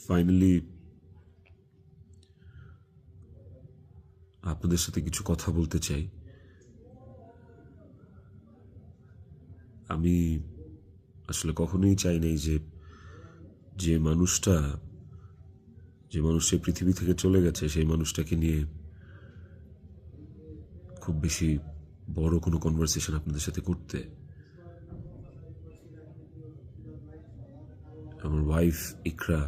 Finally আপনাদের সাথে কিছু কথা বলতে চাই। আমি আসলে কখনোই চাই নাই যে মানুষটা পৃথিবী থেকে চলে গেছে সেই মানুষটাকে নিয়ে খুব বেশি বড় কোনো কনভারসেশন আপনাদের সাথে করতে। আমার ওয়াইফ ইকরা,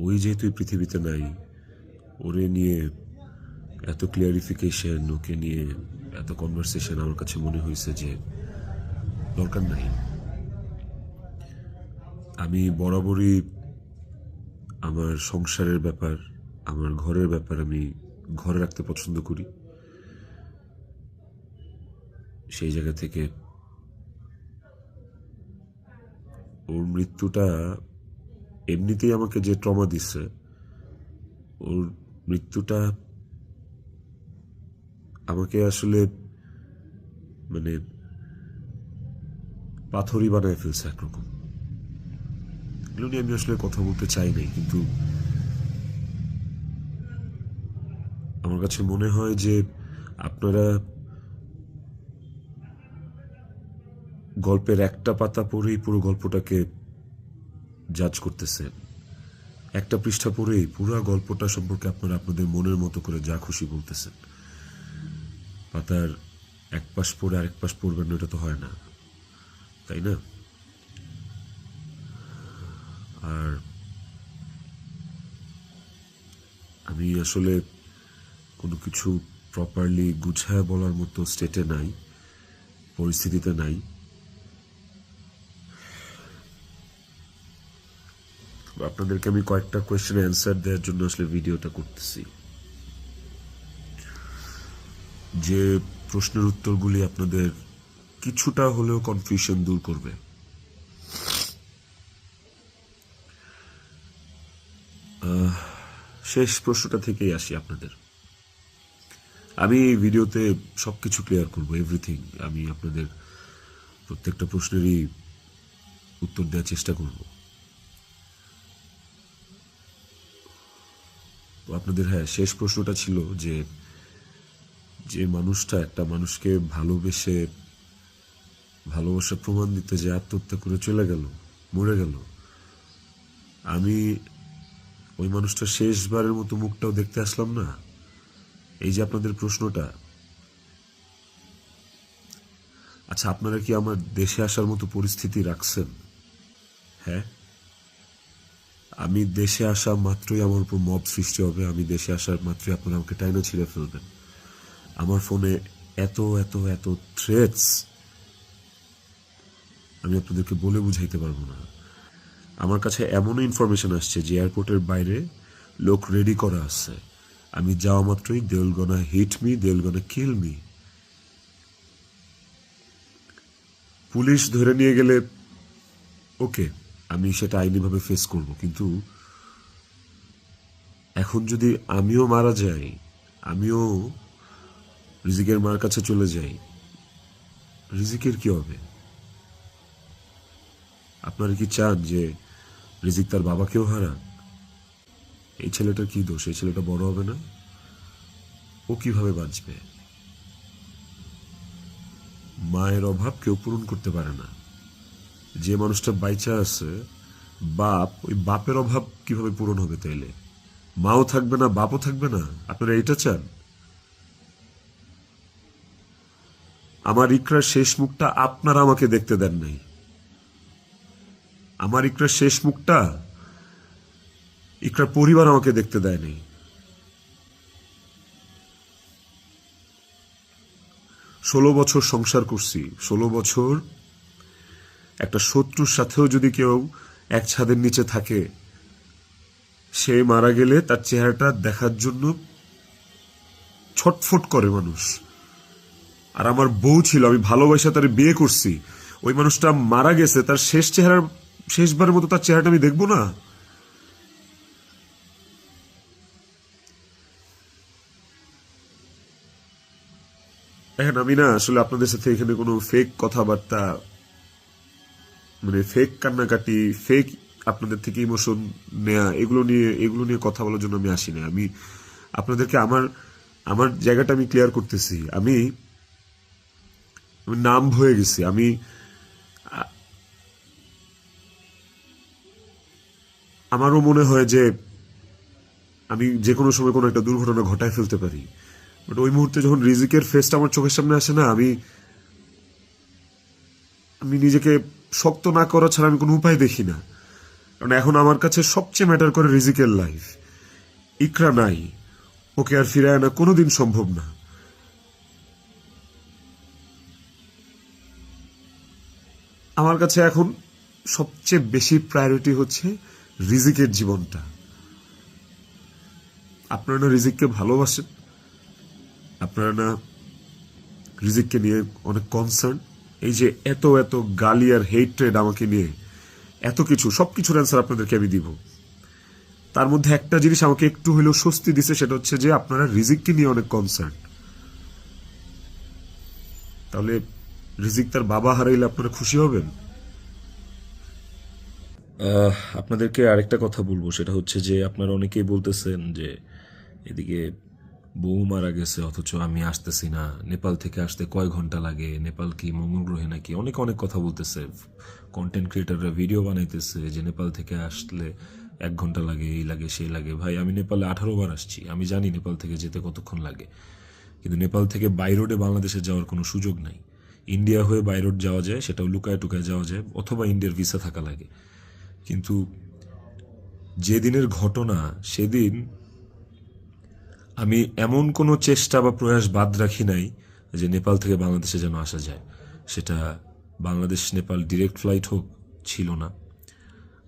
ওই যেহেতু এই পৃথিবীতে নাই, ওরে নিয়ে এত ক্লিয়ারিফিকেশন, ওকে নিয়ে এত কনভারসেশন আমার কাছে মনে হয়েছে যে দরকার নাই। আমি বরাবরই আমার সংসারের ব্যাপার, আমার ঘরের ব্যাপার আমি ঘরে রাখতে পছন্দ করি। সেই জায়গা থেকে ওর মৃত্যুটা এমনিতেই আমাকে যে ট্রমা দিচ্ছে, ওর মৃত্যুটা আমাকে আসলে মানে পাথরই বানায় ফেলছে একরকম। এগুলো নিয়ে আমি আসলে কথা বলতে চাই নাই, কিন্তু আমার কাছে মনে হয় যে আপনারা গল্পের একটা পাতা পড়েই পুরো গল্পটাকে জাজ করতেছেন। একটা পৃষ্ঠা পড়েই পুরো গল্পটা সম্পর্কে আপনারা আপনাদের মনের মতো করে যা খুশি বলতেছেন। পাতার এক পাশ পড়ে আরেক পাশ পড়বেন না, এটা তো হয় না, তাই না? আর আমি আসলে কোনো কিছু প্রপারলি গুছায় বলার মতো স্টেটে নাই, পরিস্থিতিতে নাই। আপনাদেরকে আমি কয়েকটা কোয়েশ্চেন অ্যান্সার দেওয়ার জন্য আসলে ভিডিওটা করতেছি, যে প্রশ্নের উত্তরগুলি আপনাদের কিছুটা হলেও কনফিউশন দূর করবে। শেষ প্রশ্নটা থেকেই আসি আপনাদের। আমি এই ভিডিওতে সবকিছু ক্লিয়ার করব, এভরিথিং। আমি আপনাদের প্রত্যেকটা প্রশ্নেরই উত্তর দেওয়ার চেষ্টা করব। তো আপনাদের শেষ প্রশ্নটা ছিল যে মানুষটা একটা মানুষকে ভালোবাসা প্রমাণ দিতে যে আত্মহত্যা করে চলে গেল, মরে গেল, আমি ওই মানুষটা শেষবারের মতো মুখটাও দেখতে আসলাম না। এই যে আপনাদের প্রশ্নটা, আচ্ছা আপনারা কি আমার দেশে আসার মতো পরিস্থিতি রাখছেন? হ্যাঁ, আমি দেশে আসা মাত্রই আমার উপর মব সৃষ্টি হবে। আমি দেশে আসার মাত্রই আপনারা আমাকে টাইনা ছিঁড়ে ফেলবেন। আমার ফোনে এত এত এত থ্রেটস আমি আপনাদেরকে বলে বুঝাইতে পারবো না। আমার কাছে এমনও ইনফরমেশন আসছে যে এয়ারপোর্টের বাইরে লোক রেডি করা আছে, আমি যাওয়া মাত্রই they will gonna hit me, they will gonna kill me. Police ধরে নিয়ে গেলে ওকে, আমি সেটা আইনিভাবে ফেস করব, কিন্তু এখন যদি আমিও মারা যাই, আমিও রিজিকের মার কাছে চলে যাই, রিজিকের কি হবে? আপনারা কি চান যে রিজিক তার বাবাকেও হারাক? এই ছেলেটার কি দোষ? এই ছেলেটা বড় হবে না? ও কিভাবে বাঁচবে? মায়ের অভাব কেউ পূরণ করতে পারে না। যে মানুষটা বাইচা আছে, ওই বাপের অভাব কিভাবে পূরণ হবে তাইলে? মাও থাকবে না, বাপও থাকবে না? আপনারা এটা চান? আমার ইকরার শেষ মুখটা আপনারা আমাকে দেখতে দেন নাই। আমার ইকরার শেষ মুখটা ইকরার পরিবার আমাকে দেখতে দেয় নাই। 16 বছর সংসার করছি, 16 বছর একটা শত্রুর সাথেও যদি কেউ এক ছাদের নিচে থাকে, সে মারা গেলে তার চেহারাটা দেখার জন্য ছটফট করে মানুষ। আর আমার বউ ছিল, আমি ভালোবাসা তার বিয়ে করছি, ওই মানুষটা মারা গেছে, তার শেষবারের মতো তার চেহারাটা আমি দেখবো না? এখন আমি না আসলে আপনাদের সাথে এখানে কোনো ফেক কথাবার্তা, মানে ফেক কান্নাকাটি, ফেক আপনাদের থেকে ইমোশন নেয়া, এগুলো নিয়ে কথা বলার জন্য আমি আসি না। আমি আপনাদেরকে আমার আমার জায়গাটা আমি ক্লিয়ার করতেছি। আমি নাম হয়ে গেছি। আমারও মনে হয় যে আমি যে কোনো সময় কোনো একটা দুর্ঘটনা ঘটায় ফেলতে পারি, বাট ওই মুহূর্তে যখন রিজিকের ফেসটা আমার চোখের সামনে আসে না, আমি নিজেকে শক্ত না করা ছাড়া আমি কোনো উপায় দেখি না। কারণ এখন আমার কাছে সবচেয়ে ম্যাটার করে রিজিকের লাইফ। ইকরা নাই, ওকে আর ফিরে আনা কোনোদিন সম্ভব না। আমার কাছে এখন সবচেয়ে বেশি প্রায়োরিটি হচ্ছে রিজিকের জীবনটা। আপনারা না রিজিককে ভালোবাসেন, আপনারা না রিজিককে নিয়ে অনেক কনসার্ন। এই যে এত এত গালি আর হেট্রেড আমাকে নিয়ে, এত কিছু, সবকিছুর অ্যান্সার আপনাদেরকে আমি দিব। তার মধ্যে একটা জিনিস আমাকে একটু হলেও স্বস্তি দিছে, সেটা হচ্ছে যে আপনারা রিজিককে নিয়ে অনেক কনসার্ন। তাহলে রিজিক তার বাবা হারাইলে আপনারা খুশি হবেন? আপনাদেরকে আরেকটা কথা বলবো, সেটা হচ্ছে যে আপনারা অনেকেই বলতেছেন যে এদিকে বউ মারা গেছে অথচ আমি আসতেছি না, নেপাল থেকে আসতে কয় ঘন্টা লাগে, নেপাল কি মঙ্গল গ্রহে নাকি, অনেক অনেক কথা বলতেছে। কন্টেন্ট ক্রিয়েটাররা ভিডিও বানাইতেছে যে নেপাল থেকে আসলে 1 ঘন্টা লাগে, এই লাগে সেই লাগে। ভাই, আমি নেপালে 18 বার আসছি, আমি জানি নেপাল থেকে যেতে কতক্ষণ লাগে। কিন্তু নেপাল থেকে বাই রোডে বাংলাদেশে যাওয়ার কোনো সুযোগ নাই। ইন্ডিয়া হয়ে বাই রোড যাওয়া যায়, সেটাও লুকায় টুকায় যাওয়া যায়, অথবা ইন্ডিয়ার ভিসা থাকা লাগে। কিন্তু যেদিনের ঘটনা, সেদিন আমি এমন কোনো চেষ্টা বা প্রয়াস বাদ রাখি নাই যে নেপাল থেকে বাংলাদেশে যেন আসা যায়। সেটা বাংলাদেশ নেপাল ডিরেক্ট ফ্লাইট হোক, ছিল না।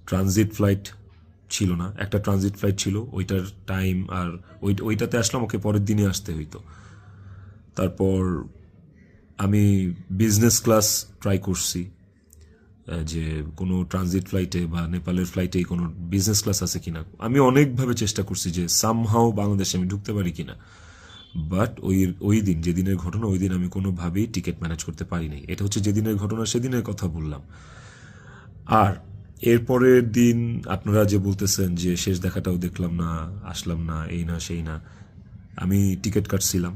ট্রানজিট ফ্লাইট ছিল না, একটা ট্রানজিট ফ্লাইট ছিল, ওইটার টাইম আর ওইটাতে আসলাম, ওকে পরের দিনই আসতে হইতো। তারপর আমি বিজনেস ক্লাস ট্রাই করছি, যে কোনো ট্রানজিট ফ্লাইটে বা নেপালের ফ্লাইটে কোনো বিজনেস ক্লাস আছে কিনা। আমি অনেকভাবে চেষ্টা করছি যে সামহাও বাংলাদেশে আমি ঢুকতে পারি কিনা, বাট ওই দিন, যেদিনের ঘটনা, ওই দিন আমি কোনোভাবেই টিকিট ম্যানেজ করতে পারিনি। এটা হচ্ছে যেদিনের ঘটনা, সেদিনের কথা বললাম। আর এরপরের দিন আপনারা যে বলতেছেন যে শেষ দেখাটাও দেখলাম না, আসলাম না, এই না সেই না, আমি টিকিট কাটছিলাম।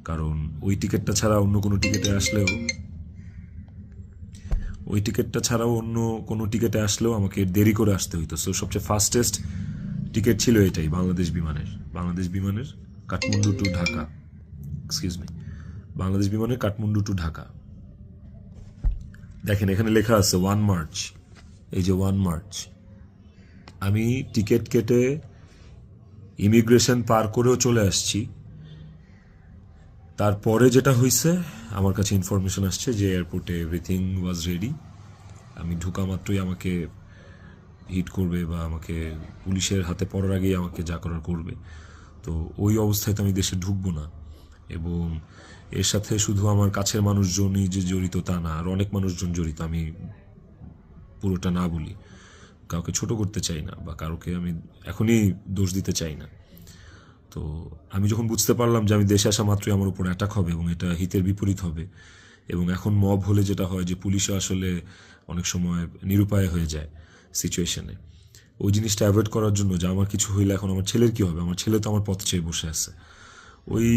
কারণ ওই টিকিটটা ছাড়া অন্য কোনো টিকিটে আসলেও অন্য কোনো টিকিটে আসলেও আমাকে দেরি করে আসতে হইতো। সো সবচেয়ে ফাস্টেস্ট টিকিট ছিল এটাই, বাংলাদেশ বিমানের কাঠমান্ডু টু ঢাকা, বাংলাদেশ বিমানের কাঠমান্ডু টু ঢাকা। দেখেন এখানে লেখা আছে 1 মার্চ, এই যে 1 মার্চ। আমি টিকিট কেটে ইমিগ্রেশন পার করেও চলে আসছি। তারপরে যেটা হয়েছে, আমার কাছে ইনফরমেশন আসছে যে এয়ারপোর্টে এভরিথিং ওয়াজ রেডি। আমি ঢোকা মাত্রই আমাকে হিট করবে বা আমাকে পুলিশের হাতে পড়ার আগেই আমাকে যা করার করবে। তো ওই অবস্থায় তো আমি দেশে ঢুকবো না। এবং এর সাথে শুধু আমার কাছের মানুষজনই যে জড়িত তা না, আর অনেক মানুষজন জড়িত। আমি পুরোটা না বলি, কাউকে ছোট করতে চাই না বা কাউকে আমি এখনই দোষ দিতে চাই না। তো আমি যখন বুঝতে পারলাম যে আমি দেশে আসা মাত্রই আমার উপর অ্যাটাক হবে এবং এটা হিতের বিপরীত হবে, এবং এখন মব হলে যেটা হয় যে পুলিশও আসলে অনেক সময় নিরুপায় হয়ে যায় সিচুয়েশনে, ওই জিনিসটা অ্যাভয়েড করার জন্য যে আমার কিছু হইলে এখন আমার ছেলের কী হবে, আমার ছেলে তো আমার পথ চেয়ে বসে আছে, ওই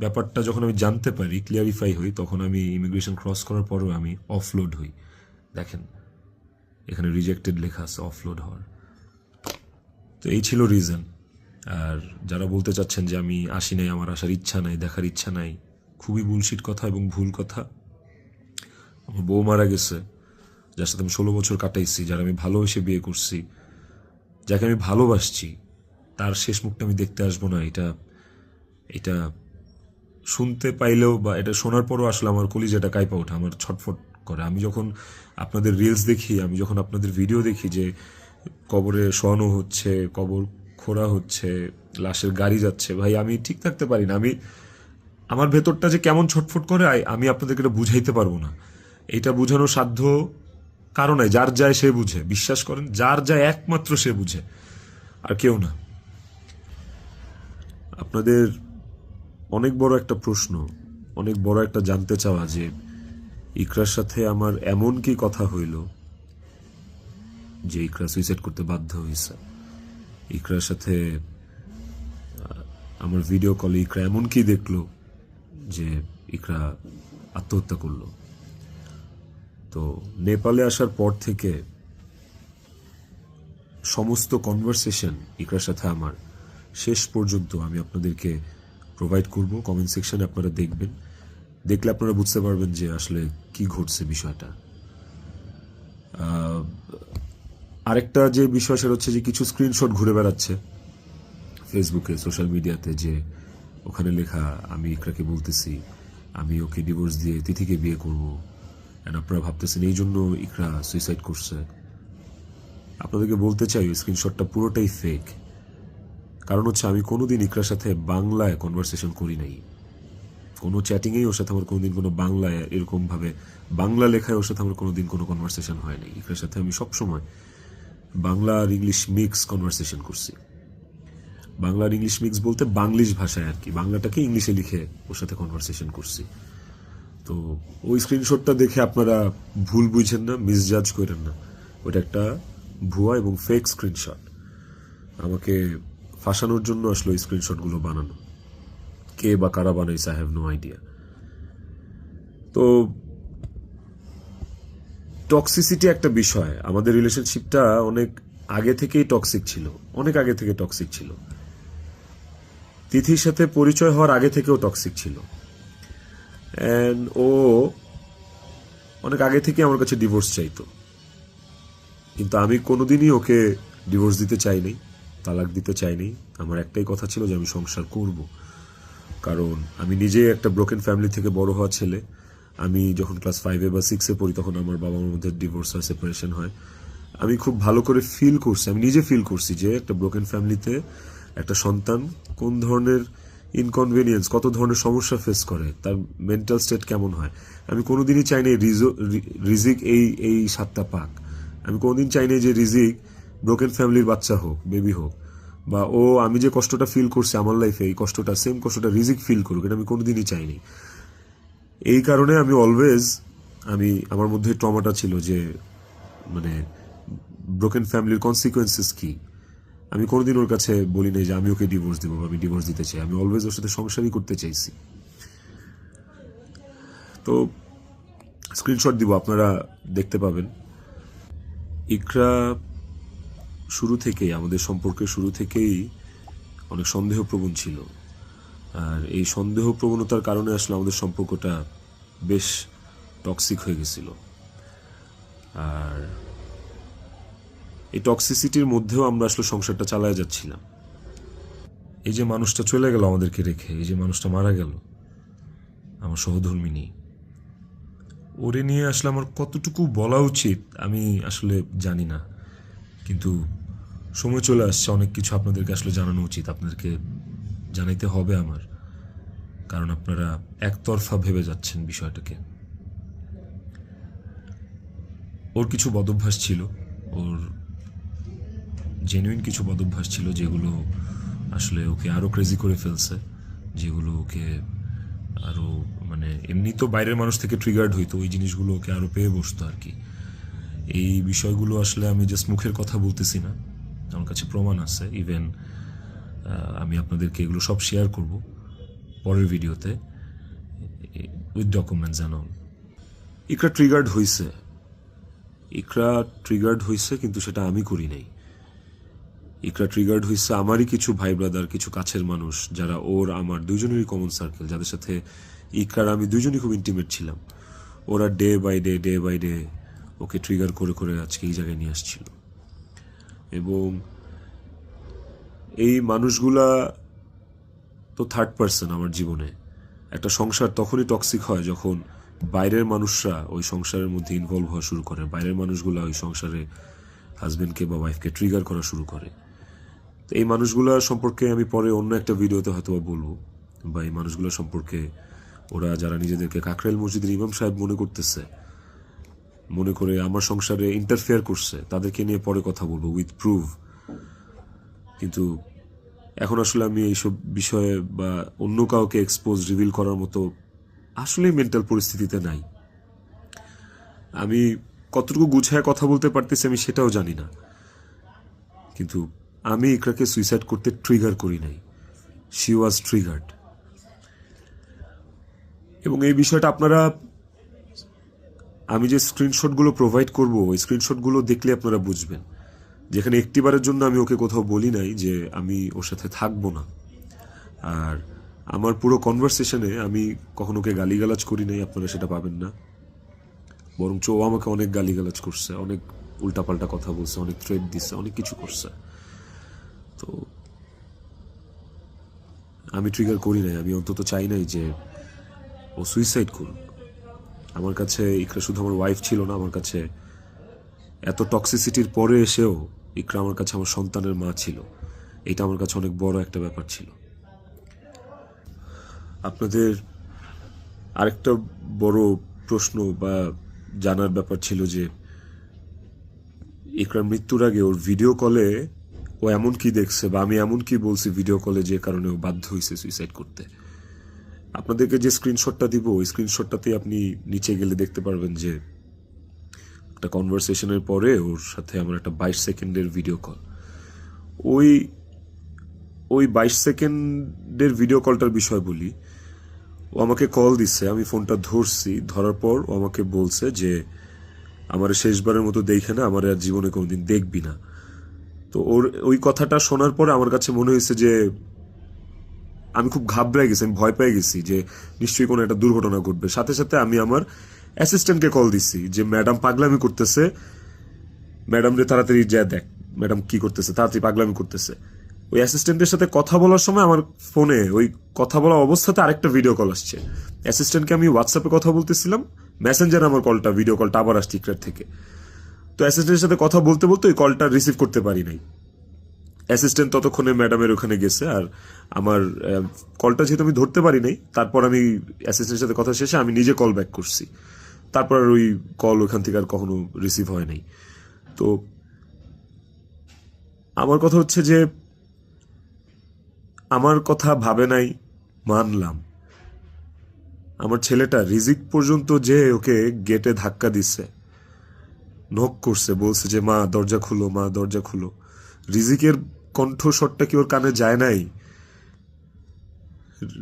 ব্যাপারটা যখন আমি জানতে পারি, ক্লিয়ারিফাই হই, তখন আমি ইমিগ্রেশন ক্রস করার পরেও আমি অফলোড হই। দেখেন এখানে রিজেক্টেড লেখা আছে, অফলোড হওয়ার। তো এই ছিল রিজন। আর যারা বলতে চাচ্ছেন যে আমি আসি নাই, আমার আসার ইচ্ছা নাই, দেখার ইচ্ছা নাই, খুবই বুলশিট কথা এবং ভুল কথা। আমার বউ মারা গেছে, যার সাথে আমি 16 বছর কাটাইছি, যারা আমি ভালোবেসে বিয়ে করছি, যাকে আমি ভালোবাসছি, তার শেষ মুখটা আমি দেখতে আসবো না, এটা শুনতে পাইলেও বা এটা শোনার পরও আসলে আমার কলিজাটা কাঁপা ওঠে, আমার ছটফট করে। আমি যখন আপনাদের রিলস দেখি, আমি যখন আপনাদের ভিডিও দেখি যে কবরে শোয়ানো হচ্ছে, কবর খোঁড়া হচ্ছে, লাশের গাড়ি যাচ্ছে, ভাই আমি ঠিক থাকতে পারি না। আমার ভেতরটা যে কেমন ছটফট করে, আমি আপনাদেরকে এটা বুঝাইতে পারবো না। এটা বুঝানোর সাধ্য কারো নাই, যার যায় সে বুঝে। বিশ্বাস করেন, যার যায় একমাত্র সে বুঝে, আর কেউ না। আপনাদের অনেক বড় একটা প্রশ্ন, অনেক বড় একটা জানতে চাওয়া যে ইকরার সাথে আমার এমন কি কথা হইল যে ইকরা সুইসাইড করতে বাধ্য হয়েছে। ইকরার সাথে আমার ভিডিও কলে ইকরা এমন কি দেখলো যে ইকরা আত্মহত্যা করলো। তো নেপালে আসার পর থেকে সমস্ত কনভারসেশন ইকরার সাথে আমার শেষ পর্যন্ত আমি আপনাদেরকে প্রোভাইড করব। কমেন্ট সেকশনে আপনারা দেখবেন, দেখলে আপনারা বুঝতে পারবেন যে আসলে কি ঘটছে বিষয়টা। আরেকটা যে বিষয় সেটা হচ্ছে যে কিছু স্ক্রিনশট ঘুরে বেড়াচ্ছে ফেসবুকে, সোশ্যাল মিডিয়াতে, যে ওখানে লেখা আমি ইকরাকে বলতেছি আমি ওকে ডিভোর্স দিয়ে তিথিকে বিয়ে করবো, এন্ড আপনারা ভাবতেছেন এই জন্য ইকরা সুইসাইড করছে। আপনাদেরকে বলতে চাই ওই স্ক্রিনশটটা পুরোটাই ফেক। কারণ হচ্ছে আমি কোনোদিন ইকরার সাথে বাংলায় কনভারসেশন করি নাই, কোনো চ্যাটিংয়েই ওর সাথে আমার কোনোদিন কোনো বাংলায় এরকমভাবে বাংলা লেখায় ওর সাথে আমার কোনোদিন কোনো কনভারসেশন হয় নাই। ইকরার সাথে আমি সবসময় বাংলা আর ইংলিশ মিক্স কনভারসেশন করছি। বাংলা আর ইংলিশ মিক্স বলতে বাংলিশ ভাষায় আর কি, বাংলাটাকে ইংলিশে লিখে ওর সাথে কনভারসেশন করছি। তো ওই স্ক্রিনশটটা দেখে আপনারা ভুল বুঝেন না, মিসজাজ করেন না। ওটা একটা ভুয়া এবং ফেক স্ক্রিনশট, আমাকে ফাঁসানোর জন্য আসলে ওই স্ক্রিনশটগুলো বানানো। কে বা কারা বানাইছে আই হ্যাভ নো আইডিয়া। তো টক্সিসিটি একটা বিষয়, আমাদের রিলেশনশিপটা অনেক আগে থেকেই টক্সিক ছিল, অনেক আগে থেকে টক্সিক ছিল। তিথির সাথে পরিচয় হওয়ার আগে থেকেও টক্সিক ছিল। অ্যান্ড ও অনেক আগে থেকে আমার কাছে ডিভোর্স চাইতো, কিন্তু আমি কোনোদিনই ওকে ডিভোর্স দিতে চাইনি, তালাক দিতে চাইনি। আমার একটাই কথা ছিল যে আমি সংসার করব। কারণ আমি নিজে একটা ব্রোকেন ফ্যামিলি থেকে বড় হওয়া ছেলে। আমি যখন ক্লাস 5 বা 6 পড়ি তখন আমার বাবা মার মধ্যে ডিভোর্স হয়, সেপারেশন হয়। আমি খুব ভালো করে ফিল করছি, আমি নিজে ফিল করছি যে একটা ব্রোকেন ফ্যামিলিতে একটা সন্তান কোন ধরনের ইনকনভেনিয়েন্স, কত ধরনের সমস্যা ফেস করে, তার মেন্টাল স্টেট কেমন হয়। আমি কোনোদিনই চাইনি রিজিক এই সাতটা পাক। আমি কোনোদিন চাইনি যে রিজিক ব্রোকেন ফ্যামিলির বাচ্চা হোক, বেবি হোক, বা আমি যে কষ্টটা ফিল করছি আমার লাইফে এই কষ্টটা, সেম কষ্টটা রিজিক ফিল করুক, এটা আমি কোনোদিনই চাইনি। এই কারণে আমি অলওয়েজ আমার মধ্যে ট্রমাটা ছিল যে মানে ব্রোকেন ফ্যামিলির কনসিকুয়েন্সেস কি। আমি কোনোদিন ওর কাছে বলি নাই যে আমি ওকে ডিভোর্স দিব বা আমি ডিভোর্স দিতে চাই। আমি অলওয়েজ ওর সাথে সংসারই করতে চাইছি। তো স্ক্রিনশট দিব, আপনারা দেখতে পাবেন। ইকরা শুরু থেকেই, আমাদের সম্পর্কের শুরু থেকেই অনেক সন্দেহপ্রবণ ছিল। আর এই সন্দেহ প্রবণতার কারণে আসলে আমাদের সম্পর্কটা বেশ টক্সিক হয়ে গেছিল। আর এই টক্সিসিটির মধ্যেও আমরা আসলে সংসারটা চালায় যাচ্ছিলাম। এই যে মানুষটা চলে গেল আমাদেরকে রেখে, এই যে মানুষটা মারা গেল, আমার সহধর্মিনী, ওরে নিয়ে আসলে আমার কতটুকু বলা উচিত আমি আসলে জানি না। কিন্তু সময় চলে আসছে, অনেক কিছু আপনাদেরকে আসলে জানানো উচিত, আপনাদেরকে জানাইতে হবে আমার। কারণ আপনারা একতরফা ভেবে যাচ্ছেন বিষয়টাকে। ওর কিছু বদভ্যাস ছিল, ওর জেনুইন কিছু বদভ্যাস ছিল যেগুলো আসলে ওকে আরো ক্রেজি করে ফেলছে, যেগুলো ওকে আরো মানে এমনি তো বাইরের মানুষ থেকে ট্রিগার্ড হইতো, ওই জিনিসগুলো ওকে আরো পেয়ে বসতো আর কি। এই বিষয়গুলো আসলে আমি জাস্ট মুখের কথা বলতেছি না, আমার কাছে প্রমাণ আছে। ইভেন আমি আপনাদেরকে এগুলো সব শেয়ার করব পরের ভিডিওতে with documents and all. Iqra triggered হয়েছে, কিন্তু সেটা আমি করি নাই। ইকরা ট্রিগার্ড হয়েছে আমারই কিছু ভাই ব্রাদার, কিছু কাছের মানুষ, যারা আমার দুজনেরই কমন সার্কেল, যাদের সাথে ইকরার আমি দুজনই খুব ইন্টিমেট ছিলাম। ওরা ডে বাই ডে ওকে ট্রিগার করে করে আজকে এই জায়গায় নিয়ে আসছিল। এবং এই মানুষগুলা তো থার্ড পার্সন আমার জীবনে। একটা সংসার তখনই টক্সিক হয় যখন বাইরের মানুষরা ওই সংসারের মধ্যে ইনভলভ হওয়া শুরু করে, বাইরের মানুষগুলা ওই সংসারে হাজবেন্ডকে বা ওয়াইফকে ট্রিগার করা শুরু করে। তো এই মানুষগুলা সম্পর্কে আমি পরে অন্য একটা ভিডিওতে হয়তো বলবো, বা এই মানুষগুলো সম্পর্কে ওরা যারা নিজেদেরকে কাকরাইল মসজিদের ইমাম সাহেব মনে করে আমার সংসারে ইন্টারফেয়ার করছে, তাদেরকে নিয়ে পরে কথা বলবো উইথ প্রুফ। কিন্তু এখন আসলে আমি এইসব বিষয়ে বা অন্য কাউকে রিভিল করার মতো আসলে মেন্টাল পরিস্থিতিতে নাই। আমি কতটুকু গুছায় কথা বলতে পারতেছি আমি সেটাও জানি না, কিন্তু আমি ইকরাকে সুইসাইড করতে ট্রিগার করি নাই, শি ওয়াজ ট্রিগার্ড। এবং এই বিষয়টা আপনারা, আমি যে স্ক্রিনশটগুলো প্রোভাইড করব ওই স্ক্রিনশটগুলো দেখলে আপনারা বুঝবেন, যেখানে একটিবারের জন্য আমি ওকে কোথাও বলি নাই যে আমি ওর সাথে থাকবো না। আর আমার পুরো কনভারসেশনে আমি কখনো ওকে গালিগালাজ করি নাই, আপনারা সেটা পাবেন না। বরঞ্চ ও আমাকে অনেক গালিগালাজ করছে, অনেক উল্টাপাল্টা কথা বলছে, অনেক থ্রেট দিচ্ছে, অনেক কিছু করছে। তো আমি ট্রিগার করি নাই, আমি অন্তত চাই নাই যে ও সুইসাইড করুক। আমার কাছে ইকরা শুধু আমার ওয়াইফ ছিল না, আমার কাছে এত টক্সিসিটির পরে এসেও ইকরা আমার কাছে আমার সন্তানের মা ছিল। এটা আমার কাছে অনেক বড় একটা ব্যাপার ছিল। আপনাদের আরেকটা বড় প্রশ্ন বা জানার ব্যাপার ছিল যে ইকরার মৃত্যুর আগে ওর ভিডিও কলে ও এমন কি দেখছে বা আমি এমন কি বলছি ভিডিও কলে যে কারণে ও বাধ্য হয়েছে সুইসাইড করতে। আপনাদেরকে যে স্ক্রিনশটটা দিব ওই স্ক্রিনশটটাতে আপনি নিচে গেলে দেখতে পারবেন যে একটা কনভারসেশনের পরে ওর সাথে আমার একটা 22 সেকেন্ডের ভিডিও কল। ওই ওই 22 সেকেন্ডের ভিডিও কলটার বিষয় বলি। ও আমাকে কল দিচ্ছে, আমি ফোনটা ধরছি, ধরার পর ও আমাকে বলছে যে আমার শেষবারের মতো দেখে না, আমার আর জীবনে কোনোদিন দেখবি না। তো ওর ওই কথাটা শোনার পরে আমার কাছে মনে হয়েছে যে আমি খুব ঘাবড়ে গেছি, আমি ভয় পেয়ে গেছি যে নিশ্চয়ই কোনো একটা দুর্ঘটনা ঘটবে। সাথে সাথে আমি আমার অ্যাসিস্ট্যান্টকে কল দিছি যে ম্যাডাম পাগলামি করতেছে, ম্যাডাম রে তাড়াতাড়ি যা দেখ ম্যাডাম কি করতেছে, তাড়াতাড়ি পাগলামি করতেছে। ওই অ্যাসিস্ট্যান্টের সাথে কথা বলার সময় আমার ফোনে ওই কথা বলা অবস্থাতে আরেকটা ভিডিও কল আসছে। অ্যাসিস্ট্যান্টকে আমি হোয়াটসঅ্যাপে কথা বলতেছিলাম, মেসেঞ্জারে আমার কলটা, ভিডিও কলটা আবার আসছে ইকরার থেকে। তো অ্যাসিস্ট্যান্টের সাথে কথা বলতে বলতে ওই কলটা রিসিভ করতে পারি নাই। অ্যাসিস্ট্যান্ট ততক্ষণে ম্যাডামের ওখানে গেছে, আর আমার কলটা যেহেতু আমি ধরতে পারি নাই, তারপর আমি অ্যাসিস্ট্যান্টের সাথে কথা শেষে আমি নিজে কল ব্যাক করছি। তারপর আর ওই কল ওখান থেকে আর কখনো রিসিভ হয় নাই। তো আমার কথা হচ্ছে যে আমার কথা ভাবে নাই, মানলাম। আমার ছেলেটা রিজিক পর্যন্ত যে ওকে গেটে ধাক্কা দিচ্ছে, নক করছে, বলছে যে মা দরজা খুলো, মা দরজা খুলো। রিজিকের কণ্ঠস্বরটা কি ওর কানে যায় নাই?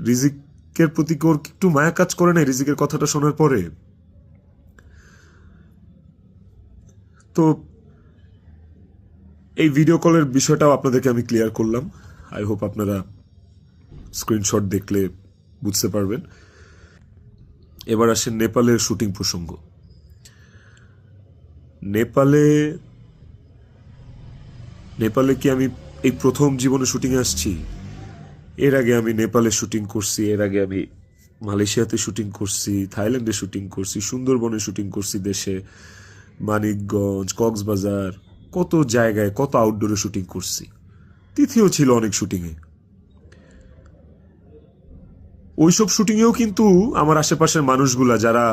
রিজিকের প্রতি কি ওর একটু মায়া কাজ করে নাই রিজিকের কথাটা শোনার পরে? তো এই ভিডিও কলের বিষয়টাও আপনাদেরকে আমি ক্লিয়ার করলাম। আই হোপ আপনারা স্ক্রিনশট দেখলে বুঝতে পারবেন। এবার আসেন নেপালের শুটিং প্রসঙ্গ। নেপালে কি আমি এই প্রথম জীবনে শুটিংয়ে আসছি? এর আগে আমি নেপালে শুটিং করছি, এর আগে আমি মালয়েশিয়াতে শুটিং করছি, থাইল্যান্ডে শুটিং করছি, সুন্দরবনে শুটিং করছি, দেশে মানিকগঞ্জ, কক্সবাজার, কত জায়গায়, কত আউটডোরে শুটিং করছি। তিথিও ছিল অনেক শুটিংয়ে। ওইসব শুটিংয়েও কিন্তু আমার আশেপাশের মানুষগুলা যারা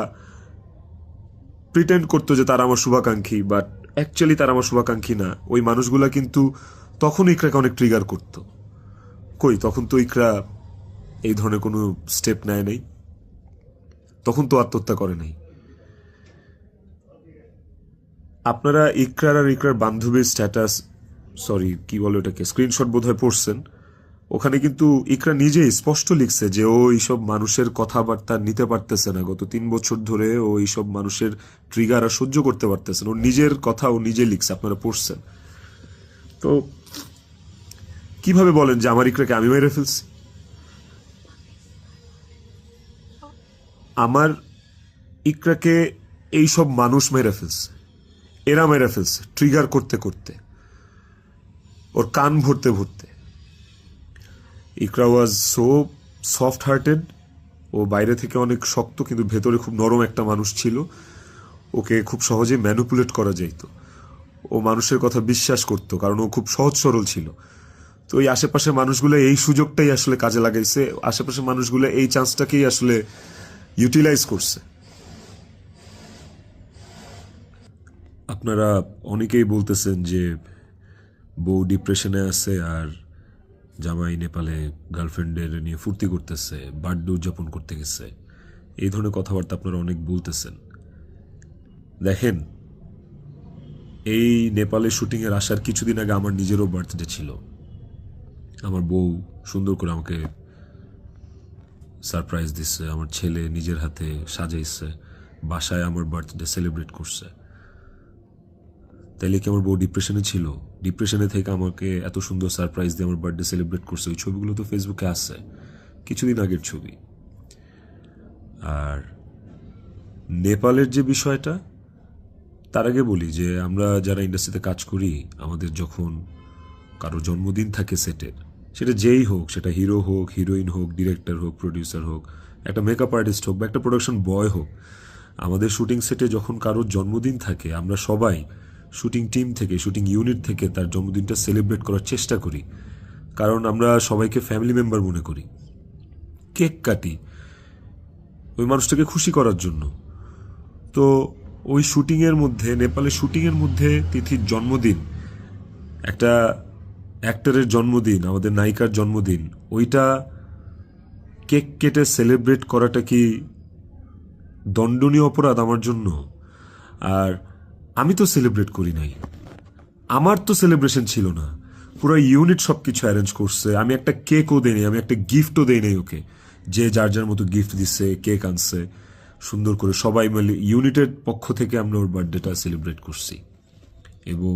প্রিটেন্ড করতো যে তারা আমার শুভাকাঙ্ক্ষী, বাট অ্যাকচুয়ালি তারা আমার শুভাকাঙ্ক্ষী না, ওই মানুষগুলা কিন্তু তখন ইকরাকে অনেক ট্রিগার করতো। কই, তখন তো ইকরা এই ধরনের কোনো স্টেপ নেয় নাই, তখন তো আত্মহত্যা করে নাই। আপনারা ইকরার আর ইকরার বান্ধবীর স্ট্যাটাস, সরি কি বলে ওটাকে, স্ক্রিনশট বোধহয় পড়ছেন। ওখানে কিন্তু ইকরা নিজেই স্পষ্ট লিখছে যে ও এইসব মানুষের কথাবার্তা নিতে পারতেছে না, গত 3 বছর ধরে ও এইসব মানুষের ট্রিগার আর সহ্য করতে পারতেছে না। ও নিজের কথা ও নিজে লিখছে, আপনারা পড়ছেন। তো কিভাবে বলেন যে আমার ইকরাকে আমি মেরে ফেলছি? আমার ইকরাকে এইসব মানুষ মেরে ফেলছে, এরা মেরে ফেলছে, ট্রিগার করতে করতে, ওর কান ভরতে ভরতে। ইকরা ওয়াজ সো সফট হার্টেড। ও বাইরে থেকে অনেক শক্ত, কিন্তু ভেতরে খুব নরম একটা মানুষ ছিল। ওকে খুব সহজে ম্যানুপুলেট করা যাইত। ও মানুষের কথা বিশ্বাস করতো, কারণ ও খুব সহজ সরল ছিল। তো এই আশেপাশের মানুষগুলো এই সুযোগটাই আসলে কাজে লাগাইছে, আশেপাশের মানুষগুলো এই চান্সটাকেই আসলে ইউটিলাইজ করছে। আপনারা অনেকেই বলতেছেন যে বউ ডিপ্রেশনে আছে আর জামাই নেপালে গার্লফ্রেন্ডের নিয়ে ফুর্তি করতেছে, বার্থডে উদযাপন করতে গেছে, এই ধরনের কথাবার্তা আপনারা অনেক বলতেছেন। দেখেন, এই নেপালে শুটিংয়ের আসার কিছুদিন আগে আমার নিজেরও বার্থডে ছিল। আমার বউ সুন্দর করে আমাকে সারপ্রাইজ দিচ্ছে, আমার ছেলে নিজের হাতে সাজাইছে, বাসায় আমার বার্থডে সেলিব্রেট করছে। তাইলে কি আমার বউ ডিপ্রেশনে ছিল? ডিপ্রেশনে থেকে আমাকে এত সুন্দর সারপ্রাইজ দিয়ে আমার বার্থডে সেলিব্রেট করছে। ওই ছবিগুলো তো ফেসবুকে আছে, কিছুদিন আগের ছবি। আর নেপালের যে বিষয়টা, তার আগে বলি যে আমরা যারা ইন্ডাস্ট্রিতে কাজ করি, আমাদের যখন কারো জন্মদিন থাকে সেটের, সেটা যেই হোক, সেটা হিরো হোক, হিরোইন হোক, ডিরেক্টর হোক, প্রডিউসার হোক, একটা মেকআপ আর্টিস্ট হোক বা একটা প্রোডাকশন বয় হোক, আমাদের শুটিং সেটে যখন কারোর জন্মদিন থাকে, আমরা সবাই শুটিং টিম থেকে, শুটিং ইউনিট থেকে তার জন্মদিনটা সেলিব্রেট করার চেষ্টা করি। কারণ আমরা সবাইকে ফ্যামিলি মেম্বার মনে করি। কেক কাটি ওই মানুষটাকে খুশি করার জন্য। তো ওই শুটিংয়ের মধ্যে, নেপালের শুটিংয়ের মধ্যে তিথির জন্মদিন, একটা অ্যাক্টরের জন্মদিন, আমাদের নায়িকার জন্মদিন, ওইটা কেক কেটে সেলিব্রেট করাটা কি দণ্ডনীয় অপরাধ আমার জন্য? আর আমি তো সেলিব্রেট করি নাই, আমার তো সেলিব্রেশন ছিল না। পুরো ইউনিট সব কিছু অ্যারেঞ্জ করছে। আমি একটা কেকও দেই নাই, আমি একটা গিফটও দেই নাই ওকে। যে যার যার মতো গিফট দিচ্ছে, কেক আনছে, সুন্দর করে সবাই মিলে ইউনিটের পক্ষ থেকে আমরা ওর বার্থডেটা সেলিব্রেট করছি। এবং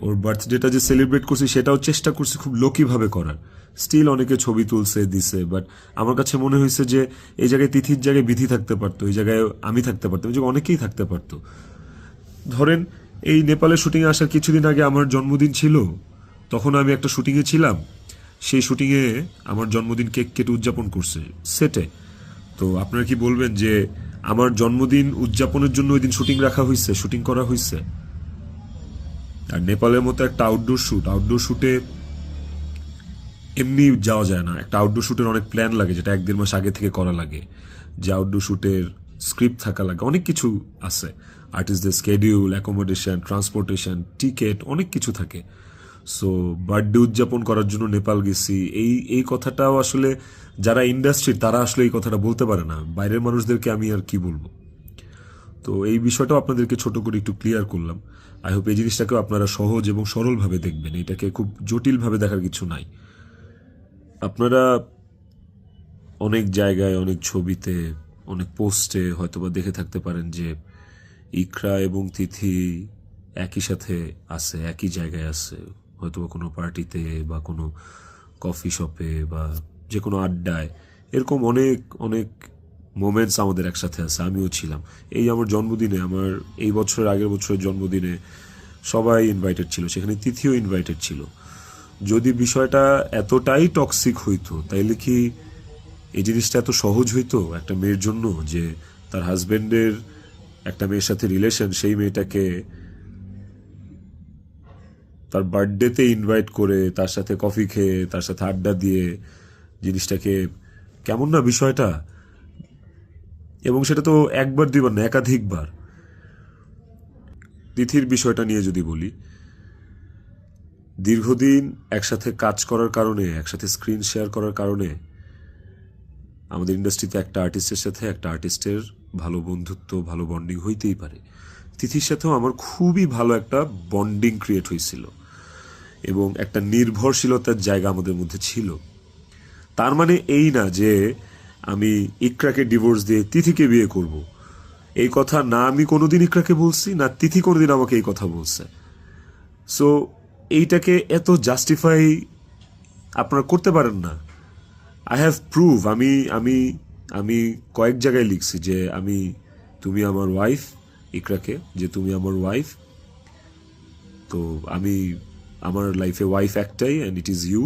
ওর বার্থডেটা যে সেলিব্রেট করছি সেটাও চেষ্টা করছি খুব লোকিভাবে করার। স্টিল অনেকে ছবি তুলছে, দিছে, বাট আমার কাছে মনে হয়েছে যে এই জায়গায় তিথির জায়গায় বিধি থাকতে পারতো, এই জায়গায় আমি থাকতে পারতাম, এই জায়গায় অনেকেই থাকতে পারতো। ধরেন এই নেপালের শুটিংয়ে আসার কিছুদিন আগে আমার জন্মদিন ছিল, তখন আমি একটা শুটিংয়ে ছিলাম। সেই শুটিংয়ে আমার জন্মদিন কেক কেটে উদযাপন করছে সেটে। তো আপনারা কি বলবেন যে আমার জন্মদিন উদযাপনের জন্য ওই দিন শুটিং রাখা হয়েছে, শুটিং করা হয়েছে? আর নেপালের মতো একটা আউটডোর শুটে এমনি যাওয়া যায় না। একটা আউটডোর শুটের অনেক প্ল্যান লাগে, যেটা 1-1.5 মাস আগে থেকে করা লাগে। যে আউটডোর শুটের স্ক্রিপ্ট থাকা লাগে, অনেক কিছু আছে। আর্টিস্টদের স্কেডিউল, অ্যাকোমোডেশন, ট্রান্সপোর্টেশন, টিকিট, অনেক কিছু থাকে। সো বার্থডে উদযাপন করার জন্য নেপাল গেছি, এই কথাটাও আসলে যারা ইন্ডাস্ট্রির তারা আসলে এই কথাটা বলতে পারে না। বাইরের মানুষদেরকে আমি আর কি বলবো? তো এই বিষয়টাও আপনাদেরকে ছোট করে একটু ক্লিয়ার করলাম। আই হোপ এই জিনিসটাকেও আপনারা সহজ এবং সরলভাবে দেখবেন। এটাকে খুব জটিলভাবে দেখার কিছু নাই। আপনারা অনেক জায়গায়, অনেক ছবিতে, অনেক পোস্টে হয়তোবা দেখে থাকতে পারেন যে ইকরা এবং তিথি একই সাথে আছে, একই জায়গায় আছে, হয়তোবা কোনো পার্টিতে বা কোনো কফি শপে বা যে কোনো আড্ডায়। এরকম অনেক অনেক মোমেন্টস আমাদের একসাথে আছে, আমিও ছিলাম। এই আমার জন্মদিনে, আমার এই বছরের আগের বছরের জন্মদিনে সবাই ইনভাইটেড ছিল, সেখানে তিথিও ইনভাইটেড ছিল। যদি বিষয়টা এতটাই টক্সিক হইতো, তাইলে কি এই জিনিসটা এত সহজ হইতো একটা মেয়ের জন্য যে তার হাজবেন্ডের একটা মেয়ের সাথে রিলেশন, সেই মেয়েটাকে তার বার্থডেতে ইনভাইট করে তার সাথে কফি খেয়ে তার সাথে আড্ডা দিয়ে জিনিসটাকে, কেমন না বিষয়টা? এবং সেটা তো একবার দুইবার না, একাধিকবার। তিথির বিষয়টা নিয়ে যদি বলি, দীর্ঘদিন একসাথে কাজ করার কারণে, একসাথে স্ক্রিন শেয়ার করার কারণে আমাদের ইন্ডাস্ট্রিতে একটা আর্টিস্টের সাথে একটা আর্টিস্টের ভালো বন্ধুত্ব, ভালো বন্ডিং হইতেই পারে। তিথির সাথেও আমার খুবই ভালো একটা বন্ডিং ক্রিয়েট হয়েছিল এবং একটা নির্ভরশীলতার জায়গা আমাদের মধ্যে ছিল। তার মানে এই না যে আমি ইকরাকে ডিভোর্স দিয়ে তিথিকে বিয়ে করব। এই কথা না আমি কোনোদিন ইকরাকে বলছি, না তিথি কোনোদিন আমাকে এই কথা বলছে। সো এইটাকে এত জাস্টিফাই আপনারা করতে পারেন না। I have prove. আমি আমি আমি কয়েক জায়গায় লিখছি যে তুমি আমার ওয়াইফ, ইকরাকে, যে তুমি আমার ওয়াইফ। তো আমার লাইফে ওয়াইফ একটাই, and it is you,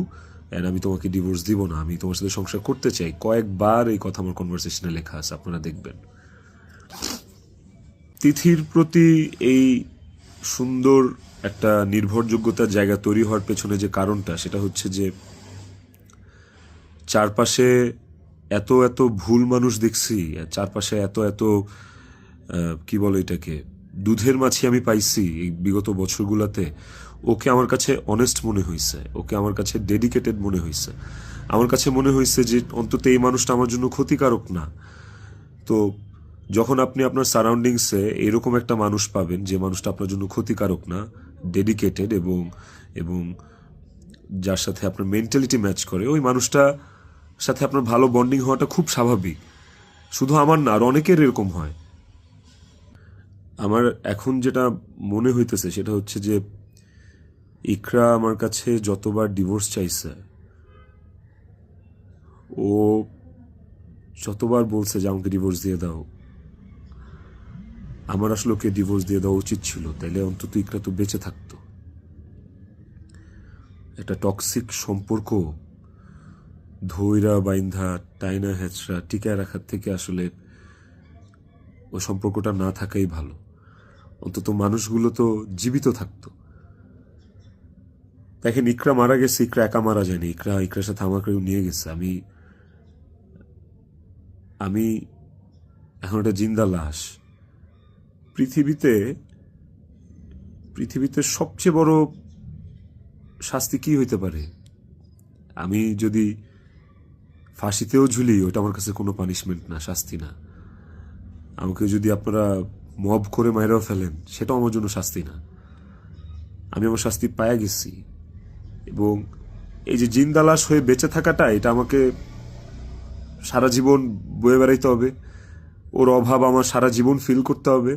and আমি তোমাকে ডিভোর্স দিব না, আমি তোমার সাথে সংসার করতে চাই। কয়েকবার এই কথা আমার কনভারসেশনে লেখা আছে, আপনারা দেখবেন। তিথির প্রতি এই সুন্দর একটা নির্ভরযোগ্যতার জায়গা তৈরি হওয়ার পেছনে যে কারণটা, সেটা হচ্ছে যে চারপাশে এত এত ভুল মানুষ দেখছি, চারপাশে এত এত কি বলে এটাকে, দুধের মাছি আমি পাইছি এই বিগত বছরগুলোতে। ওকে আমার কাছে অনেস্ট মনে হয়েছে, ওকে আমার কাছে ডেডিকেটেড মনে হয়েছে। আমার কাছে মনে হয়েছে যে অন্তত এই মানুষটা আমার জন্য ক্ষতিকারক না। তো যখন আপনি আপনার সারাউন্ডিংসে এরকম একটা মানুষ পাবেন যে মানুষটা আপনার জন্য ক্ষতিকারক না, ডেডিকেটেড এবং এবং যার সাথে আপনার মেন্টালিটি ম্যাচ করে, ওই মানুষটা সাথে আপনার ভালো বন্ডিং হওয়াটা খুব স্বাভাবিক। শুধু আমার না, আর অনেকের এরকম হয়। আমার এখন যেটা মনে হইতেছে সেটা হচ্ছে যে ইকরা আমার কাছে যতবার ডিভোর্স চাইছে, ও যতবার বলছে যে আমাকে ডিভোর্স দিয়ে দাও, আমার আসলে ওকে ডিভোর্স দিয়ে দেওয়া উচিত ছিল, তাইলে অন্তত ইকরা তো বেঁচে থাকতো। একটা টক্সিক সম্পর্ক ধৈরা বাইন্ধা টাইনা হেঁচড়া টিকায় রাখার থেকে আসলে ওই সম্পর্কটা না থাকাই ভালো। অন্তত মানুষগুলো তো জীবিত থাকতো। দেখেন, ইকরা মারা গেছে, ইকরা একা মারা যায়নি, ইকরার সাথে আমাকেও নিয়ে গেছে। আমি আমি এখন একটা জিন্দা লাশ। পৃথিবীতে পৃথিবীতে সবচেয়ে বড় শাস্তি কি হইতে পারে? আমি যদি ফাঁসিতেও ঝুলি, ওটা আমার কাছে কোনো পানিশমেন্ট না, শাস্তি না। আমাকে যদি আপনারা মব করে মাইরাও ফেলেন, সেটাও আমার জন্য শাস্তি না। আমি আমার শাস্তি পায়া গেছি। এবং এই যে জিন্দা লাশ হয়ে বেঁচে থাকাটা, এটা আমাকে সারা জীবন বয়ে বেড়াইতে হবে। ওর অভাব আমার সারা জীবন ফিল করতে হবে।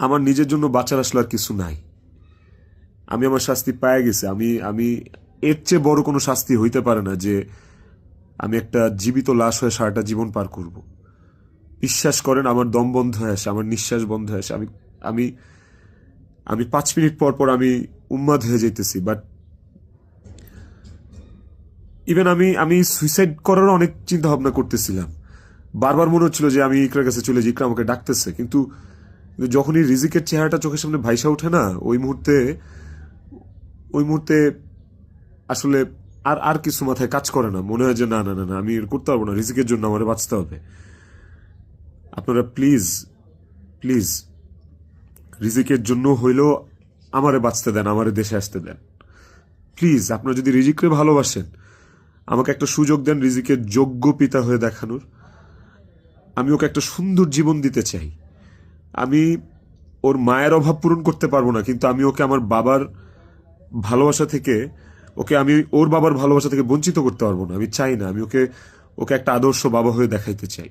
আমার নিজের জন্য বাঁচার আসলে আর কিছু নাই। আমি আমার শাস্তি পায়া গেছি। আমি আমি এর চেয়ে বড় কোনো শাস্তি হইতে পারে না যে আমি একটা জীবিত লাশ হয়ে সারাটা জীবন পার করব। বিশ্বাস করেন, আমার দম বন্ধ হয়ে আসে, আমার নিঃশ্বাস বন্ধ হয়ে আসে। আমি আমি আমি 5 মিনিট পর পর আমি উন্মাদ হয়ে যাইতেছি। বাট ইভেন আমি আমি সুইসাইড করারও অনেক চিন্তা ভাবনা করতেছিলাম। বারবার মনে হচ্ছিল যে আমি ইকরার কাছে চলে যাই, ইকরা আমাকে ডাকতেছে। কিন্তু যখনই রিজিকের চেহারাটা চোখের সামনে ভাইসা ওঠে না, ওই মুহূর্তে আসলে আর আর কিছু মাথায় কাজ করে না। মনে হয় যে না না না না, আমি করতে পারবো না, রিজিকের জন্য আমার বাঁচতে হবে। আপনারা প্লিজ প্লিজ রিজিকের জন্য হইলেও আমারে বাঁচতে দেন, আমারে দেশে আসতে দেন প্লিজ। আপনারা যদি রিজিককে ভালোবাসেন, আমাকে একটা সুযোগ দেন রিজিকের যোগ্য পিতা হয়ে দেখানোর। আমি ওকে একটা সুন্দর জীবন দিতে চাই। আমি ওর মায়ের অভাব পূরণ করতে পারবো না, কিন্তু আমি ওকে আমার বাবার ভালোবাসা থেকে, আমি ওর বাবার ভালোবাসা থেকে বঞ্চিত করতে পারবো না। আমি চাই না। আমি ওকে ওকে একটা আদর্শ বাবা হয়ে দেখাইতে চাই।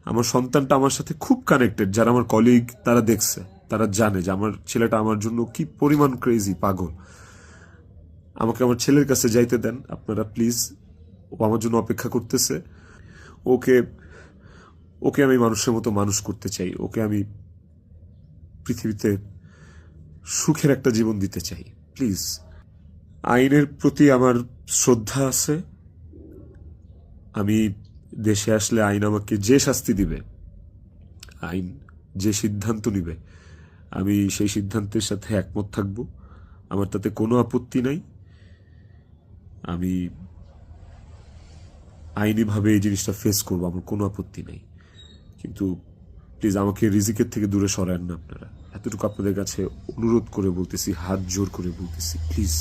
আমার সন্তানটা আমার সাথে খুব কানেক্টেড। যারা আমার কলিগ, তারা দেখছে, তারা জানে যে আমার ছেলেটা আমার জন্য কি পরিমাণ ক্রেজি, পাগল। আমাকে আমার ছেলের কাছে যাইতে দেন আপনারা প্লিজ। ও আমার জন্য অপেক্ষা করতেছে। ওকে ওকে আমি মানুষের মতো মানুষ করতে চাই। ওকে আমি পৃথিবীতে সুখের একটা জীবন দিতে চাই। প্লিজ। আইনের প্রতি আমার শ্রদ্ধা আছে। আমি দেশে আসলে আইন আমাকে যে শাস্তি দিবে, আইন যে সিদ্ধান্ত নিবে, আমি সেই সিদ্ধান্তের সাথে একমত থাকব। আমার তাতে কোনো আপত্তি নাই। আমি আইনিভাবে এই জিনিসটা ফেস করবো, আমার কোনো আপত্তি নেই। কিন্তু প্লিজ আমাকে রিজিকের থেকে দূরে সরান না আপনারা। এতটুকু আপনাদের কাছে অনুরোধ করে বলতেছি, হাত জোর করে বলতেছি, প্লিজ।